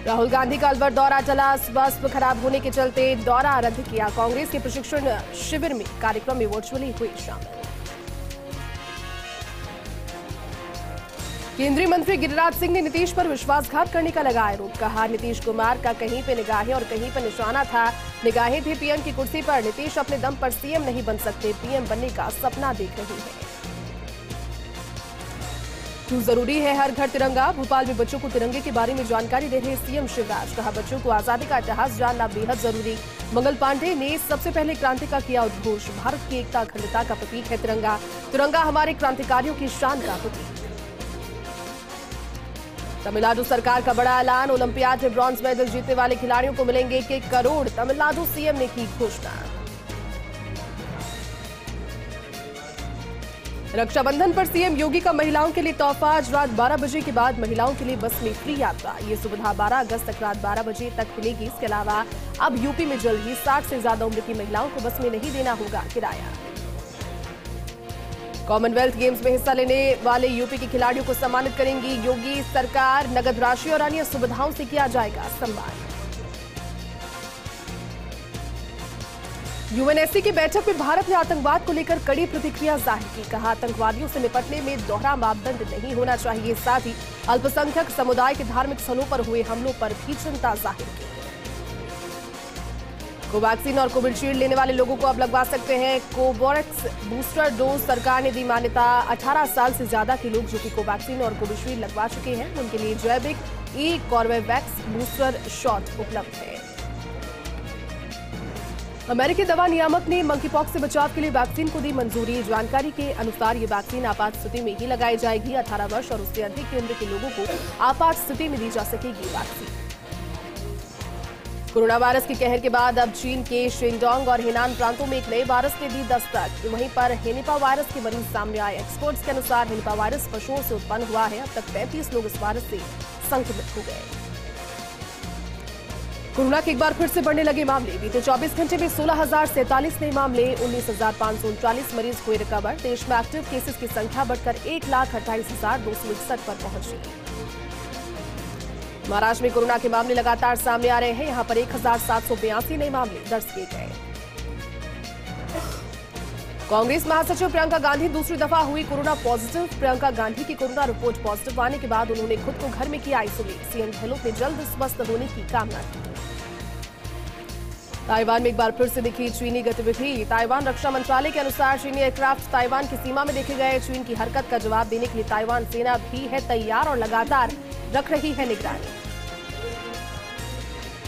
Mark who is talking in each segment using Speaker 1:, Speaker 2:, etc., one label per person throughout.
Speaker 1: राहुल गांधी का अलवर दौरा चला, स्वास्थ्य खराब होने के चलते दौरा रद्द किया। कांग्रेस के प्रशिक्षण शिविर में कार्यक्रम में वर्चुअली हुए शामिल। केंद्रीय मंत्री गिरिराज सिंह ने नीतीश पर विश्वासघात करने का लगाया आरोप। कहा, नीतीश कुमार का कहीं पे निगाहें और कहीं पर निशाना था। निगाहें थी पीएम की कुर्सी पर। नीतीश अपने दम पर सीएम नहीं बन सकते, पीएम बनने का सपना देख रही है। क्यों जरूरी है हर घर तिरंगा? भोपाल में बच्चों को तिरंगे के बारे में जानकारी दे रहे सीएम शिवराज। कहा, बच्चों को आजादी का इतिहास जानना बेहद जरूरी। मंगल पांडे ने सबसे पहले क्रांति का किया उद्घोष। भारत की एकता अखंडता का प्रतीक है तिरंगा। तिरंगा हमारे क्रांतिकारियों की शान का प्रतीक। तमिलनाडु सरकार का बड़ा ऐलान। ओलंपियाड में ब्रॉन्ज मेडल जीतने वाले खिलाड़ियों को मिलेंगे 1 करोड़। तमिलनाडु सीएम ने की घोषणा। रक्षाबंधन पर सीएम योगी का महिलाओं के लिए तोहफा। आज रात 12 बजे के बाद महिलाओं के लिए बस में फ्री यात्रा। ये सुविधा 12 अगस्त तक रात 12 बजे तक मिलेगी। इसके अलावा अब यूपी में जल्द ही 60 से ज्यादा उम्र की महिलाओं को बस में नहीं देना होगा किराया। कॉमनवेल्थ गेम्स में हिस्सा लेने वाले यूपी के खिलाड़ियों को सम्मानित करेंगी योगी सरकार। नगद राशि और अन्य सुविधाओं से किया जाएगा सम्मान। यूएनएससी की बैठक में भारत ने आतंकवाद को लेकर कड़ी प्रतिक्रिया जाहिर की। कहा, आतंकवादियों से निपटने में दोहरा मापदंड नहीं होना चाहिए। साथ ही अल्पसंख्यक समुदाय के धार्मिक स्थलों पर हुए हमलों पर भी चिंता जाहिर की। कोवैक्सीन और कोविशील्ड लेने वाले लोगों को अब लगवा सकते हैं कोवैक्स बूस्टर डोज। सरकार ने दी मान्यता। 18 साल से ज्यादा के लोग जो कि कोवैक्सीन और कोविशील्ड लगवा चुके हैं उनके लिए जैविक कॉर्बेवैक्स बूस्टर शॉट उपलब्ध है। अमेरिकी दवा नियामक ने मंकीपॉक्स से बचाव के लिए वैक्सीन को दी मंजूरी। जानकारी के अनुसार ये वैक्सीन आपात स्थिति में ही लगाई जाएगी। 18 वर्ष और उससे अधिक की उम्र के लोगों को आपात स्थिति में दी जा सकेगी वैक्सीन। कोरोना वायरस के कहर के बाद अब चीन के शेंडोंग और हेनान प्रांतों में एक नए वायरस ने दी दस्तक। वहीं पर हेनिपा वायरस के मरीज सामने आए। एक्सपर्ट्स के अनुसार हेनिपा वायरस पशुओं से उत्पन्न हुआ है। अब तक 35 लोग इस वायरस से संक्रमित हो गए। कोरोना के एक बार फिर से बढ़ने लगे मामले। बीते 24 घंटे में 16,047 नए मामले, 19,539 मरीज हुए रिकवर। देश में एक्टिव केसेस की संख्या बढ़कर 1,28,261 पर पहुंची। महाराष्ट्र में कोरोना के मामले लगातार सामने आ रहे हैं। यहां पर 1,782 नए मामले दर्ज किए गए। कांग्रेस महासचिव प्रियंका गांधी दूसरी दफा हुई कोरोना पॉजिटिव। प्रियंका गांधी की कोरोना रिपोर्ट पॉजिटिव आने के बाद उन्होंने खुद को घर में किया आइसोलेट। सीएम गहलोत ने जल्द स्वस्थ होने की कामना की। ताइवान में एक बार फिर से दिखी चीनी गतिविधि। ताइवान रक्षा मंत्रालय के अनुसार चीनी एयरक्राफ्ट ताइवान की सीमा में देखे गए। चीन की हरकत का जवाब देने के लिए ताइवान सेना भी है तैयार और लगातार रख रही है निगरानी।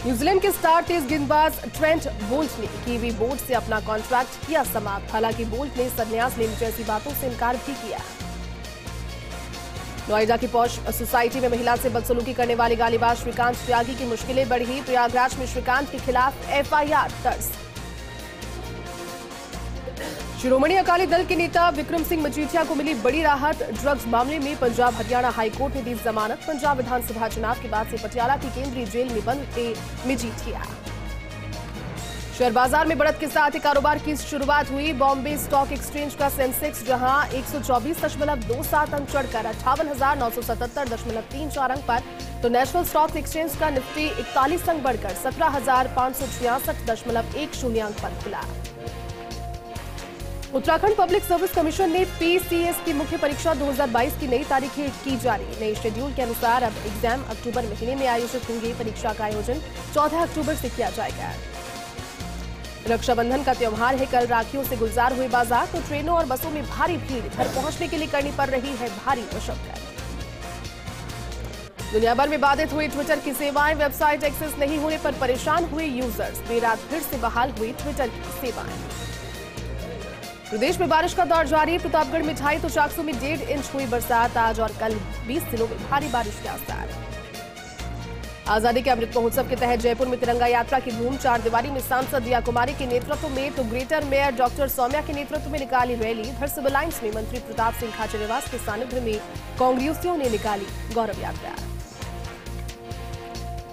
Speaker 1: न्यूजीलैंड के स्टार तेज गेंदबाज ट्रेंट बोल्ट ने कीवी बोर्ड से अपना कॉन्ट्रैक्ट किया समाप्त। हालांकि बोल्ट ने संन्यास लेने जैसी बातों से इनकार भी किया। नोएडा की पॉश सोसाइटी में महिला से बदसलूकी करने वाले गालीबाज श्रीकांत त्यागी की मुश्किलें बढ़ी। प्रयागराज में श्रीकांत के खिलाफ एफआईआर दर्ज। शिरोमणि अकाली दल के नेता विक्रम सिंह मजीठिया को मिली बड़ी राहत। ड्रग्स मामले में पंजाब हरियाणा हाईकोर्ट ने दी जमानत। पंजाब विधानसभा चुनाव के बाद से पटियाला की केंद्रीय जेल में बंद थे मजीठिया। शेयर बाजार में बढ़त के साथ ही कारोबार की शुरुआत हुई। बॉम्बे स्टॉक एक्सचेंज का सेंसेक्स जहां 124.27 अंक चढ़कर 58,977.34 अंक पर, तो नेशनल स्टॉक एक्सचेंज का निफ्टी 41 अंक बढ़कर 17,566.10 अंक पर खुला। उत्तराखंड पब्लिक सर्विस कमीशन ने पीसीएस की मुख्य परीक्षा 2022 की नई तारीखें की जारी। नए शेड्यूल के अनुसार अब एग्जाम अक्टूबर महीने में आयोजित होंगे। परीक्षा का आयोजन 14 अक्टूबर से किया जाएगा। रक्षाबंधन का त्योहार है। कल राखियों से गुलजार हुए बाजार, तो ट्रेनों और बसों में भारी भीड़। घर पहुंचने के लिए करनी पड़ रही है भारी मशक्कत। दुनिया भर में बाधित हुई ट्विटर की सेवाएं। वेबसाइट एक्सेस नहीं होने पर परेशान हुए यूजर्स। देर रात फिर से बहाल हुई ट्विटर की सेवाएं। प्रदेश में बारिश का दौर जारी। प्रतापगढ़ में 2.5 तो चाकसू में 1.5 इंच हुई बरसात। आज और कल 20 जिलों में भारी बारिश के आसार। आजादी के अमृत महोत्सव के तहत जयपुर में तिरंगा यात्रा की धूम। 4 दीवारी में सांसद दिया कुमारी के नेतृत्व में तो ग्रेटर मेयर डॉक्टर सौम्या के नेतृत्व में निकाली रैली। इधर सिविल लाइंस में मंत्री प्रताप सिंह खाचरियावास के सानिध्य में कांग्रेसियों ने निकाली गौरव यात्रा।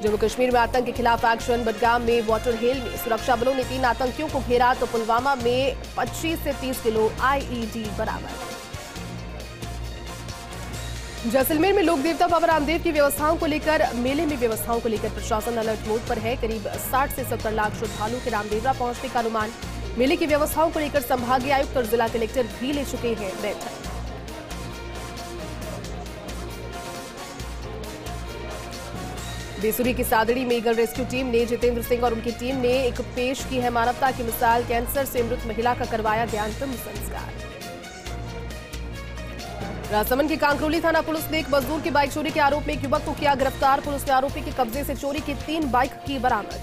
Speaker 1: जम्मू कश्मीर में आतंक के खिलाफ एक्शन। बडगाम में वाटर हेल में सुरक्षा बलों ने 3 आतंकियों को घेरा, तो पुलवामा में 25 से 30 किलो आईईडी बरामद। जैसलमेर में लोक देवता बाबा रामदेव की व्यवस्थाओं को लेकर मेले में व्यवस्थाओं को लेकर प्रशासन अलर्ट मोड पर है। करीब 60 से 70 लाख श्रद्धालुओं के रामदेवरा पहुंचने का अनुमान। मेले की व्यवस्थाओं को लेकर संभागीय आयुक्त और जिला कलेक्टर भी ले चुके हैं बैठक। बेसुरी की सादड़ी में ईगल रेस्क्यू टीम ने जितेंद्र सिंह और उनकी टीम ने एक पेश की है मानवता की मिसाल। कैंसर से मृत महिला का करवाया गया अंतिम संस्कार। राजसमंद की कांकरोली थाना पुलिस ने एक मजदूर की बाइक चोरी के आरोप में एक युवक को किया गिरफ्तार। पुलिस ने आरोपी के कब्जे से चोरी की 3 बाइक की बरामद।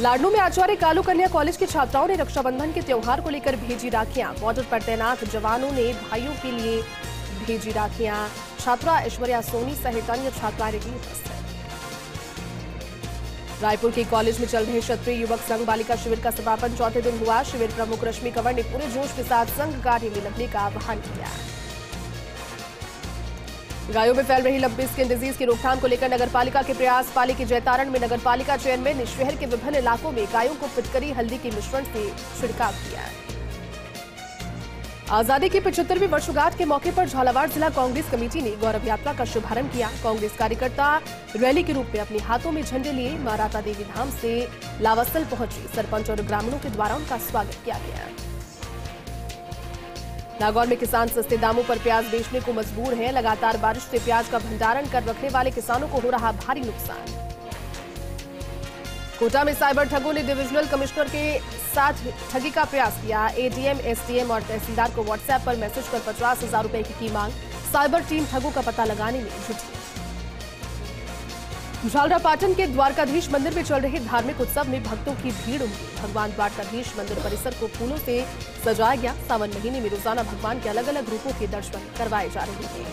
Speaker 1: लाडनू में आचार्य कालू कन्या कॉलेज की छात्राओं ने रक्षाबंधन के त्योहार को लेकर भेजी राखियां। बॉर्डर पर तैनात जवानों ने भाइयों के लिए भेजी राखियां। छात्रा ऐश्वर्या सोनी सहित अन्य छात्राएं रही उपस्थित। रायपुर के कॉलेज में चल रहे क्षत्रिय युवक संघ बालिका शिविर का समापन चौथे दिन हुआ। शिविर प्रमुख रश्मि कंवर ने पूरे जोश के साथ संघ कार्य में लगने का आह्वान किया। गायों में फैल रही लंपी स्किन डिजीज की रोकथाम को लेकर नगरपालिका के प्रयास। पाली के जयतारण में नगरपालिका चेयरमैन ने शहर के विभिन्न इलाकों में गायों को फिटकरी हल्दी के मिश्रण से छिड़काव किया। आजादी की 75वीं वर्षगांठ के मौके पर झालावाड़ जिला कांग्रेस कमेटी ने गौरव यात्रा का शुभारंभ किया। कांग्रेस कार्यकर्ता रैली के रूप में अपने हाथों में झंडे लिए मां राता देवी धाम से लावासल पहुंची। सरपंच और ग्रामीणों के द्वारा उनका स्वागत किया गया। नागौर में किसान सस्ते दामों पर प्याज बेचने को मजबूर हैं। लगातार बारिश से प्याज का भंडारण कर रखने वाले किसानों को हो रहा भारी नुकसान। कोटा में साइबर ठगों ने डिविजनल कमिश्नर के साथ ठगी का प्रयास किया। एडीएम, एसडीएम और तहसीलदार को व्हाट्सएप पर मैसेज कर 50,000 रुपए की मांग। साइबर टीम ठगों का पता लगाने में जुटी। झालरापाटन के द्वारकाधीश मंदिर में चल रहे धार्मिक उत्सव में भक्तों की भीड़ उमड़ी। भगवान द्वारकाधीश मंदिर परिसर को फूलों से सजाया गया। सावन महीने में रोजाना भगवान के अलग अलग रूपों के दर्शन करवाए जा रहे हैं।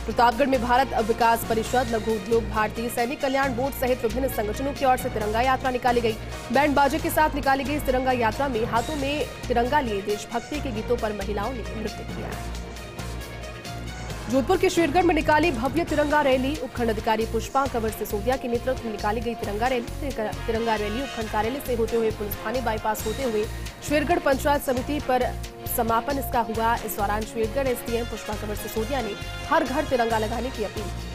Speaker 1: प्रतापगढ़ में भारत विकास परिषद, लघु उद्योग भारती, सैनिक कल्याण बोर्ड सहित विभिन्न संगठनों की ओर से तिरंगा यात्रा निकाली गई। बैंड बाजे के साथ निकाली गई इस तिरंगा यात्रा में हाथों में तिरंगा लिए देशभक्ति के गीतों पर महिलाओं ने नृत्य किया। जोधपुर के शेरगढ़ में निकाली भव्य तिरंगा रैली। उपखंड अधिकारी पुष्पा कंवर सिसोदिया के नेतृत्व में निकाली गई तिरंगा रैली उपखंड कार्यालय से होते हुए पुलिस थाने बाईपास होते हुए शेरगढ़ पंचायत समिति पर समापन इसका हुआ। इस दौरान शेरगढ़ एसडीएम पुष्पा कंवर सिसोदिया ने हर घर तिरंगा लगाने की अपील की।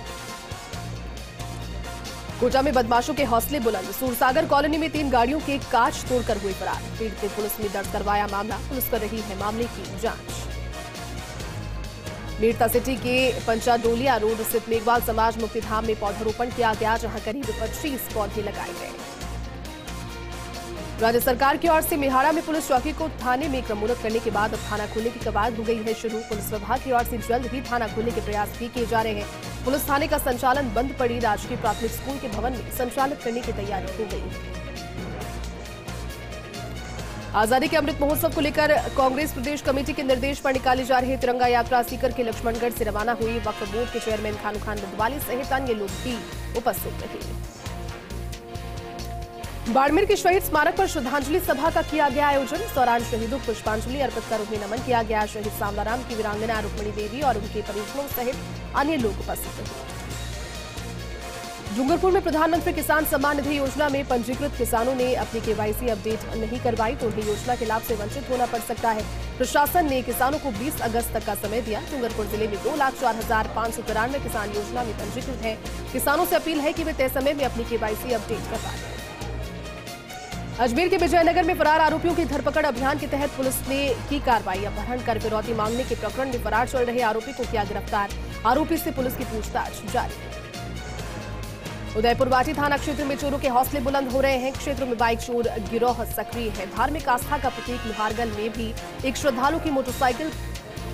Speaker 1: कोटा में बदमाशों के हौसले बुलंद। सूरसागर कॉलोनी में 3 गाड़ियों के कांच तोड़कर हुए फरार। पीड़ित ने पुलिस में दर्ज करवाया मामला। पुलिस कर रही है मामले की जांच। मीरता सिटी के पंचाडोलिया रोड स्थित मेघवाल समाज मुक्तिधाम में पौधारोपण किया गया, जहां करीब 25 पौधे लगाए गए। राज्य सरकार की ओर से मेहाड़ा में पुलिस चौकी को थाने में क्रमोन्नत करने के बाद अब थाना खोलने की कवायद हो गई है शुरू। पुलिस विभाग की ओर से जल्द ही थाना खोलने के प्रयास भी किए जा रहे हैं। पुलिस थाने का संचालन बंद पड़ी राजकीय प्राथमिक स्कूल के भवन में संचालित करने की तैयारी हो गई है। आजादी के अमृत महोत्सव को लेकर कांग्रेस प्रदेश कमेटी के निर्देश पर निकाली जा रही तिरंगा यात्रा सीकर के लक्ष्मणगढ़ से रवाना हुई। वक्फ बोर्ड के चेयरमैन खानू खान बुधवाली सहित अन्य लोग भी उपस्थित रहे। बाड़मेर के शहीद स्मारक पर श्रद्धांजलि सभा का किया गया आयोजन। इस दौरान शहीदों को पुष्पांजलि अर्पित कर उन्हें नमन किया गया। शहीद सांवलाराम की वीरांगना रुक्मणी देवी और उनके परिजनों सहित अन्य लोग उपस्थित रहे। डूंगरपुर में प्रधानमंत्री किसान सम्मान निधि योजना में पंजीकृत किसानों ने अपनी केवाईसी अपडेट नहीं करवाई तो उन्हें योजना के लाभ से वंचित होना पड़ सकता है। प्रशासन ने किसानों को 20 अगस्त तक का समय दिया। डूंगरपुर जिले में 2,04,593 किसान योजना में पंजीकृत हैं। किसानों से अपील है कि वे तय समय में अपनी केवाईसी अपडेट करवा दें। अजमेर के विजयनगर में फरार आरोपियों की धरपकड़ अभियान के तहत पुलिस ने की कार्रवाई। अपहरण कर फिरौती मांगने के प्रकरण में फरार चल रहे आरोपी को किया गिरफ्तार। आरोपी से पुलिस की पूछताछ जारी। उदयपुर वाटी थाना क्षेत्र में चोरों के हौसले बुलंद हो रहे हैं। क्षेत्र में बाइक चोर गिरोह सक्रिय है। धार्मिक आस्था का प्रतीक लोहारगल में भी एक श्रद्धालु की मोटरसाइकिल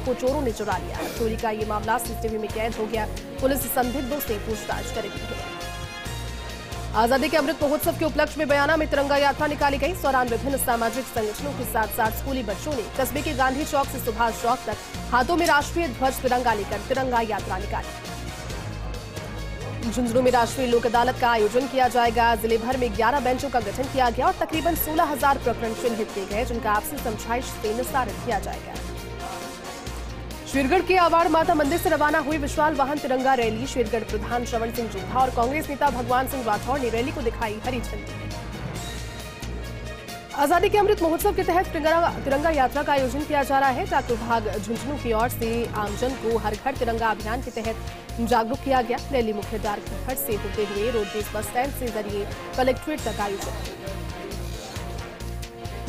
Speaker 1: को चोरों ने चुरा लिया। चोरी का ये मामला सीसीटीवी में कैद हो गया। पुलिस संदिग्धों से पूछताछ करेगी। आजादी के अमृत महोत्सव के उपलक्ष्य में बयाना में तिरंगा यात्रा निकाली गई। इस दौरान विभिन्न सामाजिक संगठनों के साथ साथ स्कूली बच्चों ने कस्बे के गांधी चौक से सुभाष चौक तक हाथों में राष्ट्रीय ध्वज तिरंगा लेकर तिरंगा यात्रा निकाली। झुंझुनू में राष्ट्रीय लोक अदालत का आयोजन किया जाएगा। जिले भर में 11 बेंचों का गठन किया गया और तकरीबन 16,000 प्रकरण चिन्हित किए गए, जिनका आपसी समझाइश से निस्तारित किया जाएगा। शेरगढ़ के आवाड़ माता मंदिर से रवाना हुई विशाल वाहन तिरंगा रैली। शेरगढ़ प्रधान श्रवण सिंह जोधा और कांग्रेस नेता भगवान सिंह राठौर ने रैली को दिखाई हरी झंडी। आजादी के अमृत महोत्सव के तहत तिरंगा यात्रा का आयोजन किया जा रहा है। डाक विभाग झुंझुनू की ओर से आमजन को हर घर तिरंगा अभियान के तहत जागरूक किया गया। रैली मुख्य डाकघर से होते हुए रोडवेज बस स्टैंड से जरिए कलेक्ट्रेट तक आयोजित।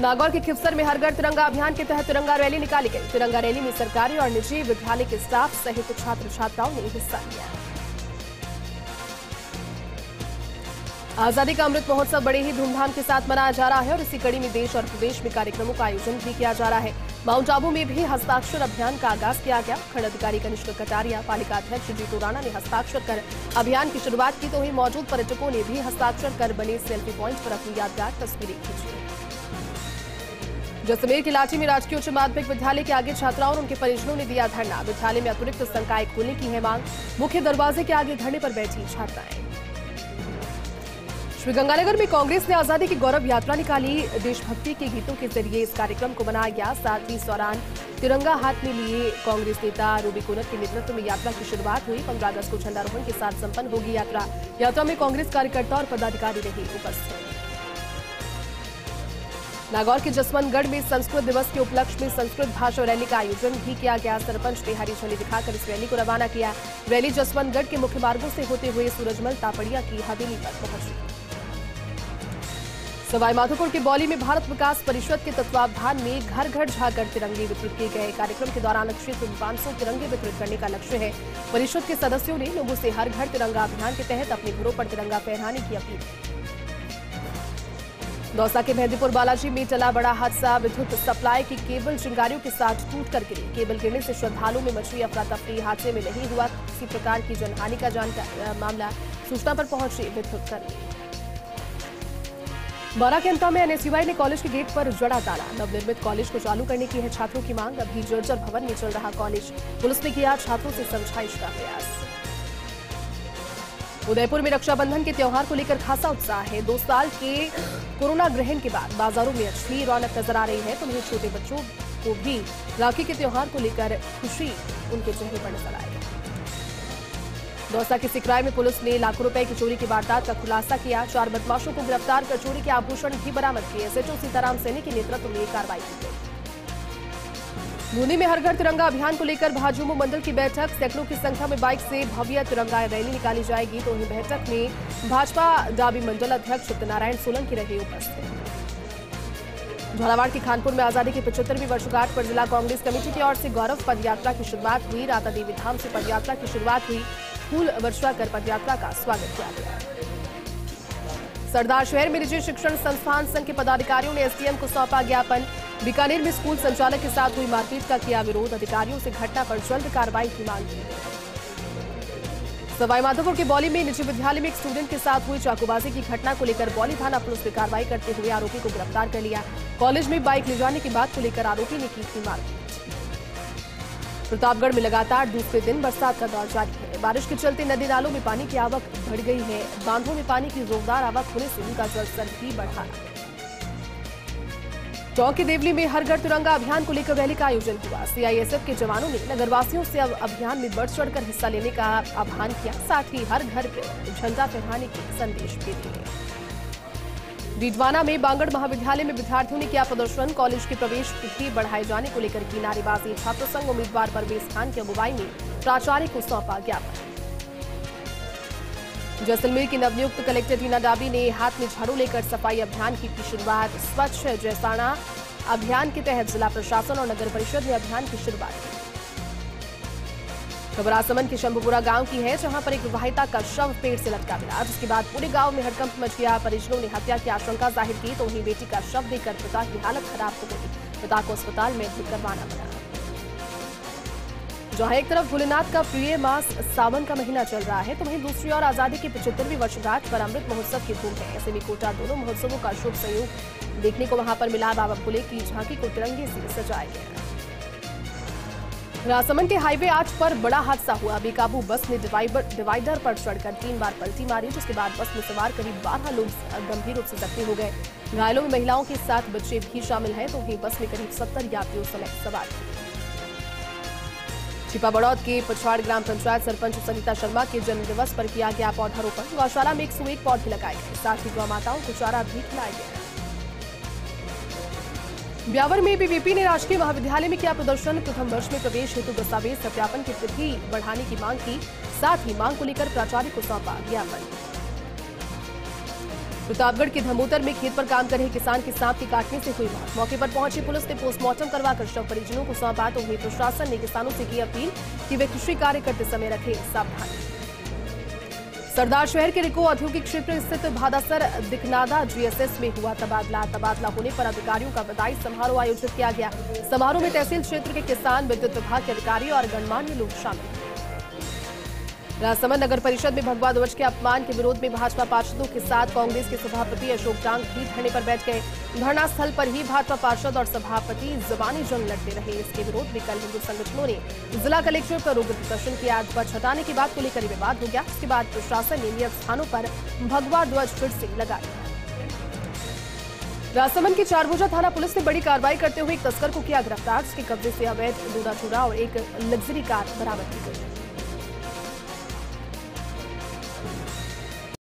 Speaker 1: नागौर के खिवसर में हर घर तिरंगा अभियान के तहत तिरंगा रैली निकाली गई। तिरंगा रैली में सरकारी और निजी विद्यालय के स्टाफ सहित छात्र छात्राओं ने हिस्सा लिया। आजादी का अमृत महोत्सव बड़े ही धूमधाम के साथ मनाया जा रहा है और इसी कड़ी में देश और प्रदेश में कार्यक्रमों का आयोजन भी किया जा रहा है। माउंट आबू में भी हस्ताक्षर अभियान का आगाज किया गया। खंड अधिकारी कनिष्क कटारिया, पालिका अध्यक्ष जीतू राणा ने हस्ताक्षर कर अभियान की शुरुआत की तो वहीं मौजूद पर्यटकों ने भी हस्ताक्षर कर बने सेल्फी प्वाइंट पर अपनी यादगार तस्वीरें खींची। जैसलमेर के लाठी में राजकीय उच्च माध्यमिक विद्यालय के आगे छात्राओं और उनके परिजनों ने दिया धरना। विद्यालय में अतिरिक्त संकाय खोलने की है मांग। मुख्य दरवाजे के आगे धरने पर बैठी छात्राएं। श्रीगंगानगर में कांग्रेस ने आजादी की गौरव यात्रा निकाली। देशभक्ति के गीतों के जरिए इस कार्यक्रम को मनाया गया। साथ ही इस दौरान तिरंगा हाथ में लिए कांग्रेस नेता रूबी कोनत के नेतृत्व में यात्रा की शुरुआत हुई। 15 अगस्त को झंडारोहण के साथ संपन्न होगी यात्रा। यात्रा में कांग्रेस कार्यकर्ता और पदाधिकारी रहे उपस्थित। नागौर के जसवंतगढ़ में संस्कृत दिवस के उपलक्ष्य में संस्कृत भाषा रैली का आयोजन भी किया गया। सरपंच ने हरी झंडी दिखाकर इस रैली को रवाना किया। रैली जसवंतगढ़ के मुख्य मार्गों से होते हुए सूरजमल तापड़िया की हवेली पर पहुंची। सवाईमाधोपुर के बौली में भारत विकास परिषद के तत्वावधान में घर घर जाकर तिरंगे वितरित किए गए। कार्यक्रम के दौरान क्षेत्र में 500 तिरंगे वितरित करने का लक्ष्य है। परिषद के सदस्यों ने लोगों से हर घर तिरंगा अभियान के तहत अपने घरों पर तिरंगा फहराने की अपील की। दौसा के मेहंदीपुर बालाजी में चला बड़ा हादसा। विद्युत सप्लाई की केबल चिंगारियों के साथ टूट कर गिरी। केबल गिरने से श्रद्धालुओं में मची अफरा तफरी। हादसे में नहीं हुआ किसी प्रकार की जनहानि का मामला। सूचना पर पहुंचे विद्युत कर्मी। बारा के अंता में एनएसयूआई ने कॉलेज के गेट पर जड़ा ताला। नवनिर्मित कॉलेज को चालू करने की है छात्रों की मांग। अभी जर्जर भवन में चल रहा कॉलेज। पुलिस ने किया छात्रों से समझाइश का प्रयास। उदयपुर में रक्षाबंधन के त्योहार को लेकर खासा उत्साह है। 2 साल के कोरोना ग्रहण के बाद बाजारों में अच्छी रौनक नजर आ रही है तो वहीं छोटे बच्चों को भी राखी के त्योहार को लेकर खुशी उनके चेहरे पर नजर आई। दौसा के सिकराय में पुलिस ने लाखों रुपए की चोरी की वारदात का खुलासा किया। 4 बदमाशों को गिरफ्तार कर चोरी के आभूषण भी बरामद किए। एसएचओ सीताराम सैनी के नेतृत्व में कार्रवाई की गई। बूंदी में हर घर तिरंगा अभियान को लेकर भाजयुमो मंडल की बैठक। सैकड़ों की संख्या में बाइक से भव्य तिरंगा रैली निकाली जाएगी तो वहीं बैठक में भाजपा डाबी मंडल अध्यक्ष सत्यनारायण सोलंकी रहे उपस्थित। झालावाड़ के खानपुर में आजादी की 75वीं वर्षगांठ पर जिला कांग्रेस कमेटी की ओर से गौरव पद यात्रा की शुरुआत हुई। राता देवी धाम से पद यात्रा की शुरुआत हुई। फूल वर्षा कर पद यात्रा का स्वागत किया गया। सरदार शहर में निजी शिक्षण संस्थान संघ के पदाधिकारियों ने एसडीएम को सौंपा ज्ञापन। बीकानेर में स्कूल संचालक के साथ हुई मारपीट का किया विरोध। अधिकारियों से घटना पर जल्द कार्रवाई की मांग की। सवाईमाधोपुर के बौली में निजी विद्यालय में एक स्टूडेंट के साथ हुई चाकूबाजी की घटना को लेकर बौली थाना पुलिस ने कार्रवाई करते हुए आरोपी को गिरफ्तार कर लिया। कॉलेज में बाइक ले जाने की बात को लेकर आरोपी ने की थी मारपीट। प्रतापगढ़ में लगातार दूसरे दिन बरसात का दौर जारी है। बारिश के चलते नदी नालों में पानी की आवक बढ़ गई है। बांधों में पानी की जोरदार आवक होने से उनका जलस्तर भी बढ़ा। टोंक के देवली में हर घर तिरंगा अभियान को लेकर रैली का आयोजन हुआ। सीआईएसएफ के जवानों ने नगरवासियों से अभियान में बढ़ चढ़कर हिस्सा लेने का आह्वान किया। साथ ही हर घर पर झंडा फहराने के संदेश भी दिए। डीडवाना में बांगड़ महाविद्यालय में विद्यार्थियों ने किया प्रदर्शन। कॉलेज के प्रवेश तिथि बढ़ाए जाने को लेकर की नारेबाजी। छात्र संघ उम्मीदवार परवेज खान की अगुवाई में प्राचार्य को सौंपा ज्ञापन। जैसलमेर की नवनियुक्त कलेक्टर टीना डाबी ने हाथ में झाड़ू लेकर सफाई अभियान की शुरुआत। स्वच्छ जैसाना अभियान के तहत जिला प्रशासन और नगर परिषद ने अभियान की शुरुआत की। खबर राजसमंद के शंभुपुरा गांव की है जहां पर एक विवाहिता का शव पेड़ से लटका मिला जिसके बाद पूरे गांव में हड़कंप मच गया। परिजनों ने हत्या की आशंका जाहिर की तो वहीं बेटी का शव देखकर पिता की हालत खराब हो गई। पिता को अस्पताल में एडमिट करवाना पड़ा। जहां एक तरफ भोलेनाथ का प्रिय मास सावन का महीना चल रहा है तो वहीं दूसरी ओर आजादी की 75वीं वर्षगांठ पर अमृत महोत्सव की धूम है। ऐसे में कोटा दोनों महोत्सवों का शुभ संयोग देखने को वहां पर मिला। बाबा भोले की झांकी को तिरंगे से सजाया गया। राजसमंद के हाईवे 8 पर बड़ा हादसा हुआ। बेकाबू बस ने डिवाइडर पर चढ़कर 3 बार पलटी मारी जिसके बाद बस में सवार करीब 12 लोग गंभीर रूप से जख्मी हो गए। घायलों में महिलाओं के साथ बच्चे भी शामिल हैं तो वहीं बस में करीब 70 यात्रियों समेत सवार थे। छिपा बड़ौद के पछवाड़ ग्राम पंचायत सरपंच सरिता शर्मा के जन्मदिवस पर किया गया पौधारोपण। गौशाला में 101 पौधे लगाए गए। साथ ही गौ माताओं को चारा भी खिलाया गया। ब्यावर में बीवीपी ने राजकीय महाविद्यालय में किया प्रदर्शन। प्रथम वर्ष में प्रवेश हेतु दस्तावेज सत्यापन की तिथि बढ़ाने की मांग की, साथ ही मांग को लेकर प्राचार्य को सौंपा ज्ञापन। प्रतापगढ़ के धमोतर में खेत पर काम कर रहे किसान की सांप के काटने से हुई मौत। मौके पर पहुंची पुलिस ने पोस्टमार्टम करवाकर शव परिजनों को सौंपा, तो वहीं प्रशासन ने किसानों से की अपील कि वे कृषि कार्य करते समय रखें सावधानी। सरदार शहर के रिको औद्योगिक क्षेत्र स्थित भादासर दिखनादा जीएसएस में हुआ तबादला होने पर अधिकारियों का बधाई समारोह आयोजित किया गया। समारोह में तहसील क्षेत्र के किसान, विद्युत विभाग के अधिकारी और गणमान्य लोग शामिल। राजसमंद नगर परिषद में भगवा ध्वज के अपमान के विरोध में भाजपा पार्षदों के साथ कांग्रेस के सभापति अशोक डांग भी धरने पर बैठ गए। धरना स्थल पर ही भाजपा पार्षद और सभापति जबानी जंग लड़ते रहे। इसके विरोध में कल हिंदू संगठनों ने जिला कलेक्टर पर उग्र प्रदर्शन किया। ध्वज हटाने की बात को लेकर विवाद हो गया। इसके बाद प्रशासन ने नियत स्थानों पर भगवा ध्वज फिर से लगा दिया। राजसमंद की चारभुजा थाना पुलिस ने बड़ी कार्रवाई करते हुए एक तस्कर को किया गिरफ्तार। उसके कब्जे से अवैध डोडा चूरा और एक लग्जरी कार बरामद की गई।